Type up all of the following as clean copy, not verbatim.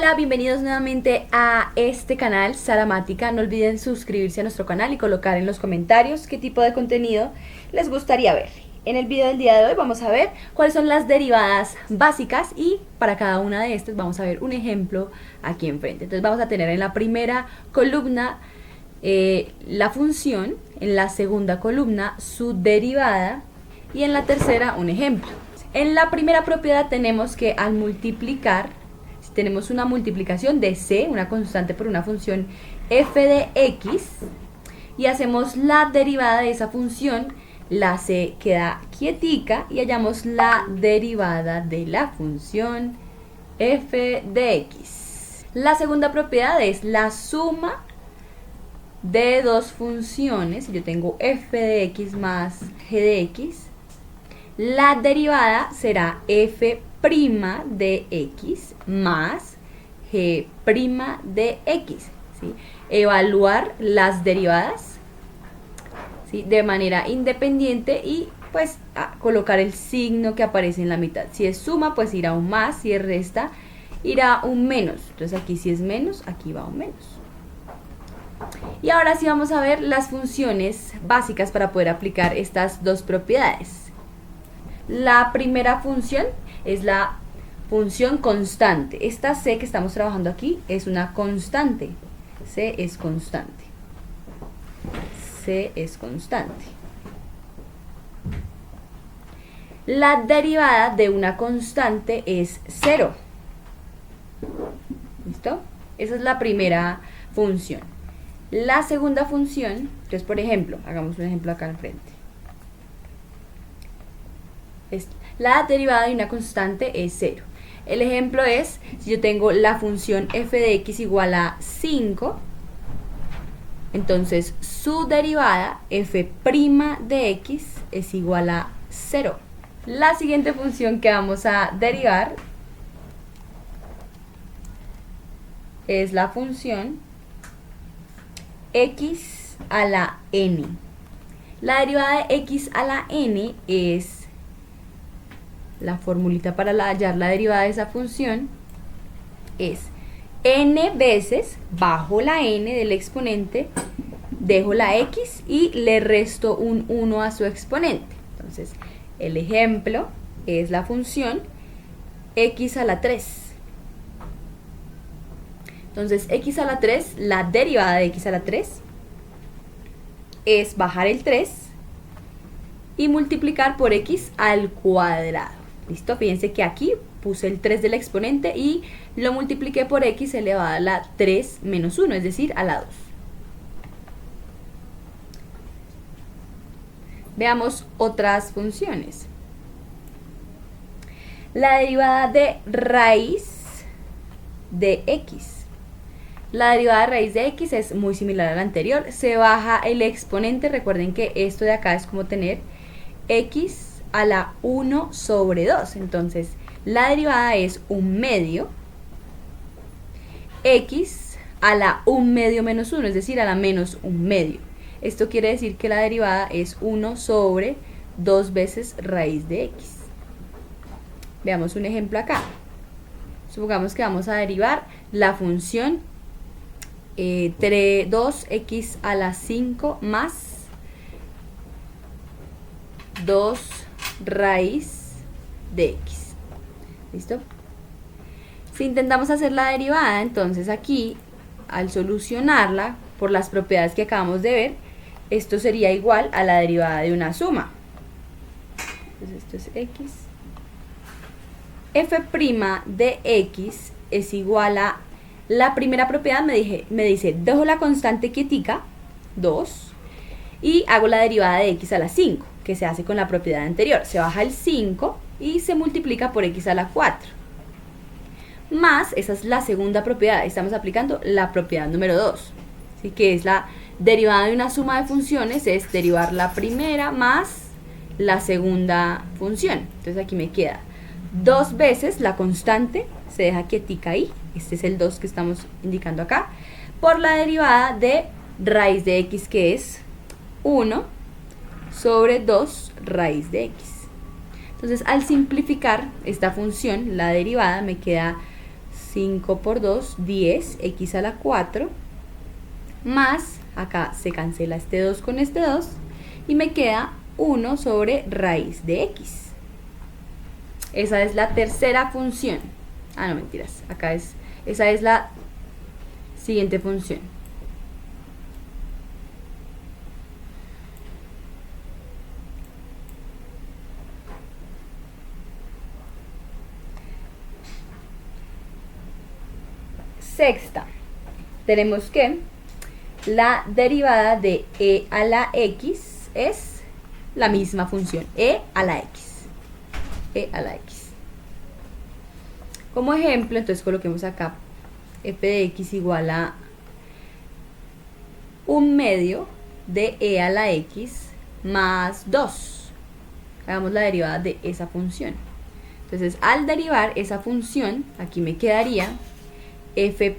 Hola, bienvenidos nuevamente a este canal Saramática. No olviden suscribirse a nuestro canal y colocar en los comentarios qué tipo de contenido les gustaría ver. En el video del día de hoy vamos a ver cuáles son las derivadas básicas y para cada una de estas vamos a ver un ejemplo aquí enfrente. Entonces vamos a tener en la primera columna la función, en la segunda columna su derivada y en la tercera un ejemplo. En la primera propiedad tenemos que al multiplicar, si tenemos una multiplicación de c, una constante por una función f de x, y hacemos la derivada de esa función, la c queda quietica y hallamos la derivada de la función f de x. La segunda propiedad es la suma de dos funciones. Yo tengo f de x más g de x. La derivada será f' de x más g' de x. ¿Sí? Evaluar las derivadas, ¿sí?, de manera independiente y pues colocar el signo que aparece en la mitad. Si es suma, pues irá un más, si es resta, irá un menos. Entonces aquí si es menos, aquí va un menos. Y ahora sí vamos a ver las funciones básicas para poder aplicar estas dos propiedades. La primera función es la función constante. Esta c que estamos trabajando aquí es una constante. C es constante. C es constante. La derivada de una constante es 0. ¿Listo? Esa es la primera función. La segunda función, entonces por ejemplo, hagamos un ejemplo acá al frente. La derivada de una constante es 0. El ejemplo es, si yo tengo la función f de x igual a 5, entonces su derivada f' de x es igual a 0. La siguiente función que vamos a derivar es la función x a la n. La derivada de x a la n es la formulita para hallar la derivada de esa función, es n veces bajo la n del exponente, dejo la x y le resto un 1 a su exponente. Entonces el ejemplo es la función x a la 3. Entonces x a la 3, la derivada de x a la 3 es bajar el 3 y multiplicar por x al cuadrado. ¿Listo? Fíjense que aquí puse el 3 del exponente y lo multipliqué por x elevado a la 3 menos 1, es decir, a la 2. Veamos otras funciones. La derivada de raíz de x. La derivada de raíz de x es muy similar a la anterior. Se baja el exponente. Recuerden que esto de acá es como tener x a la 1 sobre 2. Entonces, la derivada es 1/2 x a la 1/2 menos 1, es decir, a la menos 1/2. Esto quiere decir que la derivada es 1 sobre 2 veces raíz de x. Veamos un ejemplo acá. Supongamos que vamos a derivar la función 2x a la 5 más 2 raíz de x. ¿Listo? Si intentamos hacer la derivada, entonces aquí, al solucionarla por las propiedades que acabamos de ver, esto sería igual a la derivada de una suma. Entonces esto es x. f' de x es igual a, la primera propiedad me dice, dejo la constante quietica, 2, y hago la derivada de x a la 5, que se hace con la propiedad anterior. Se baja el 5 y se multiplica por x a la 4. Más, esa es la segunda propiedad, estamos aplicando la propiedad número 2, ¿sí?, que es la derivada de una suma de funciones, es derivar la primera más la segunda función. Entonces aquí me queda 2 veces la constante, se deja quietica ahí, este es el 2 que estamos indicando acá, por la derivada de raíz de x, que es 1 sobre 2 raíz de x. Entonces al simplificar esta función, la derivada me queda 5 por 2, 10, x a la 4, más, acá se cancela este 2 con este 2, y me queda 1 sobre raíz de x. Esa es la tercera función. Ah, no, mentiras, esa es la siguiente función. Sexta, tenemos que la derivada de e a la x es la misma función, e a la x. E a la x. Como ejemplo, entonces coloquemos acá f de x igual a 1/2 de e a la x más 2. Hagamos la derivada de esa función. Entonces, al derivar esa función, aquí me quedaría f',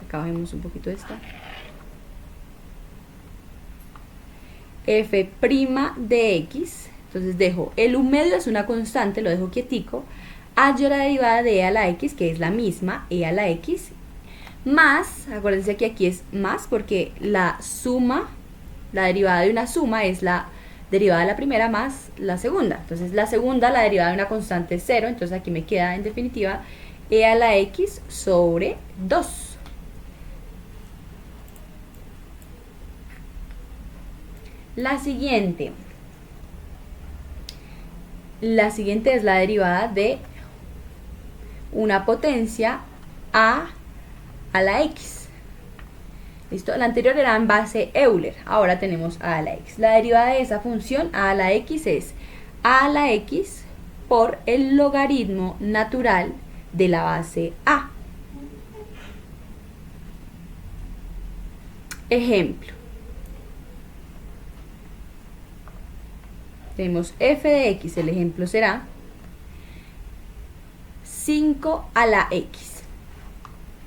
acá bajemos un poquito esta, f' de x, entonces dejo el 1/2 es una constante, lo dejo quietico, hallo la derivada de e a la x, que es la misma, e a la x, más, acuérdense que aquí es más porque la suma, la derivada de una suma es la derivada de la primera más la segunda, entonces la segunda, la derivada de una constante es 0, entonces aquí me queda en definitiva e a la x sobre 2. La siguiente es la derivada de una potencia a la x. ¿Listo? La anterior era en base Euler, ahora tenemos a la x. La derivada de esa función a la x es a la x por el logaritmo natural de la base a. Ejemplo. Tenemos f de x, el ejemplo será 5 a la x.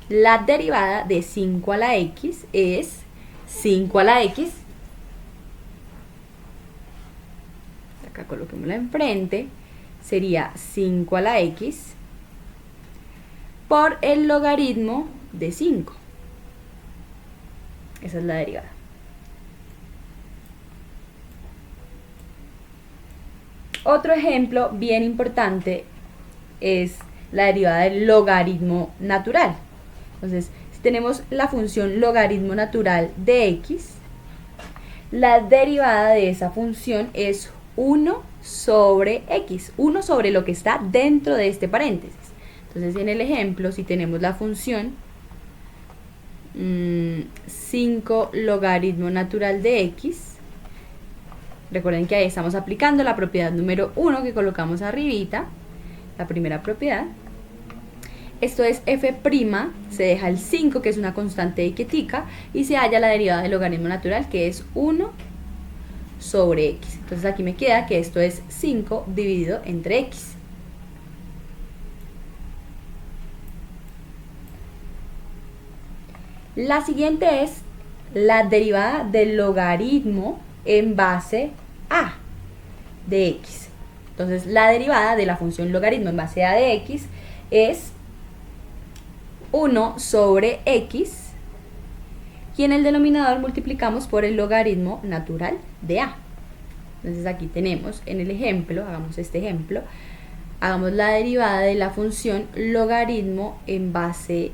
La derivada de 5 a la x es 5 a la x. Acá coloquémosla enfrente. Sería 5 a la x por el logaritmo de 5. Esa es la derivada. Otro ejemplo bien importante es la derivada del logaritmo natural. Entonces, si tenemos la función logaritmo natural de x, la derivada de esa función es 1 sobre x, 1 sobre lo que está dentro de este paréntesis. Entonces, en el ejemplo, si tenemos la función 5 logaritmo natural de x, recuerden que ahí estamos aplicando la propiedad número 1 que colocamos arribita, la primera propiedad. Esto es f', se deja el 5, que es una constante de quietica, y se halla la derivada del logaritmo natural, que es 1 sobre x. Entonces aquí me queda que esto es 5 dividido entre x. La siguiente es la derivada del logaritmo en base a de x. Entonces la derivada de la función logaritmo en base a de x es 1 sobre x, y en el denominador multiplicamos por el logaritmo natural de a. Entonces aquí tenemos en el ejemplo, hagamos este ejemplo, hagamos la derivada de la función logaritmo en base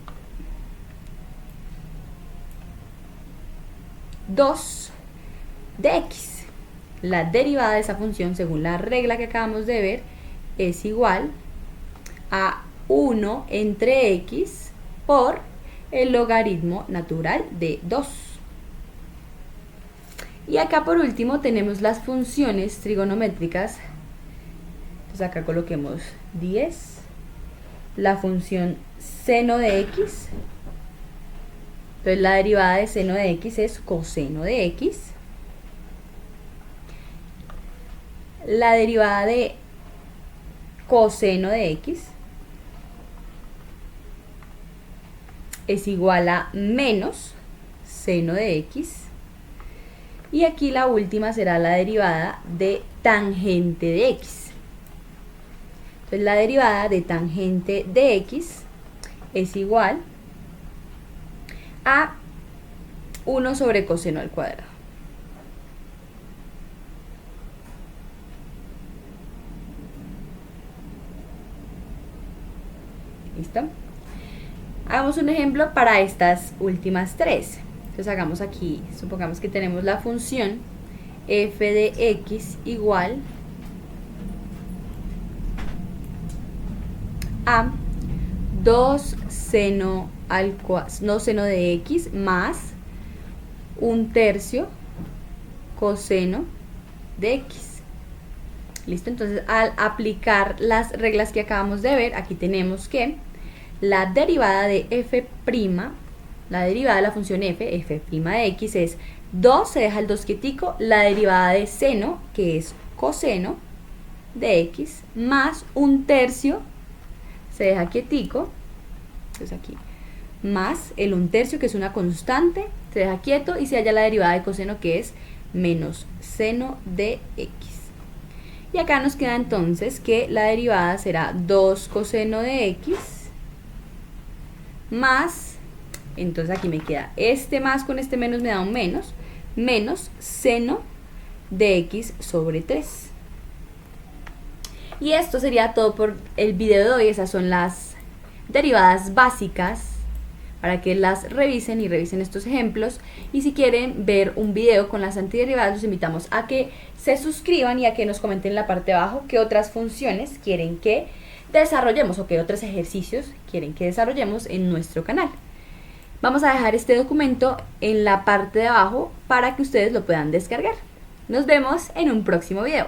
2 de x. La derivada de esa función, según la regla que acabamos de ver, es igual a 1 entre x por el logaritmo natural de 2. Y acá por último tenemos las funciones trigonométricas. Entonces acá coloquemos 10, la función seno de x. Entonces la derivada de seno de x es coseno de x. La derivada de coseno de x es igual a menos seno de x. Y aquí la última será la derivada de tangente de x. Entonces la derivada de tangente de x es igual a 1 sobre coseno al cuadrado. ¿Listo? Hagamos un ejemplo para estas últimas tres. Entonces hagamos aquí, supongamos que tenemos la función f de x igual a 2 seno de x más 1/3 coseno de x. ¿Listo? Entonces al aplicar las reglas que acabamos de ver, aquí tenemos que la derivada de f', la derivada de la función f de x es 2, se deja el 2 quietico, la derivada de seno, que es coseno de x, más 1/3, se deja quietico, entonces aquí, más el 1/3, que es una constante, se deja quieto, y se halla la derivada de coseno, que es menos seno de x. Y acá nos queda entonces que la derivada será 2 coseno de x más, entonces aquí me queda este más con este menos me da un menos, menos seno de x sobre 3. Y esto sería todo por el video de hoy. Esas son las derivadas básicas para que las revisen y revisen estos ejemplos. Y si quieren ver un video con las antiderivadas, los invitamos a que se suscriban y a que nos comenten en la parte de abajo qué otras funciones quieren que desarrollemos o qué otros ejercicios quieren que desarrollemos en nuestro canal. Vamos a dejar este documento en la parte de abajo para que ustedes lo puedan descargar. Nos vemos en un próximo video.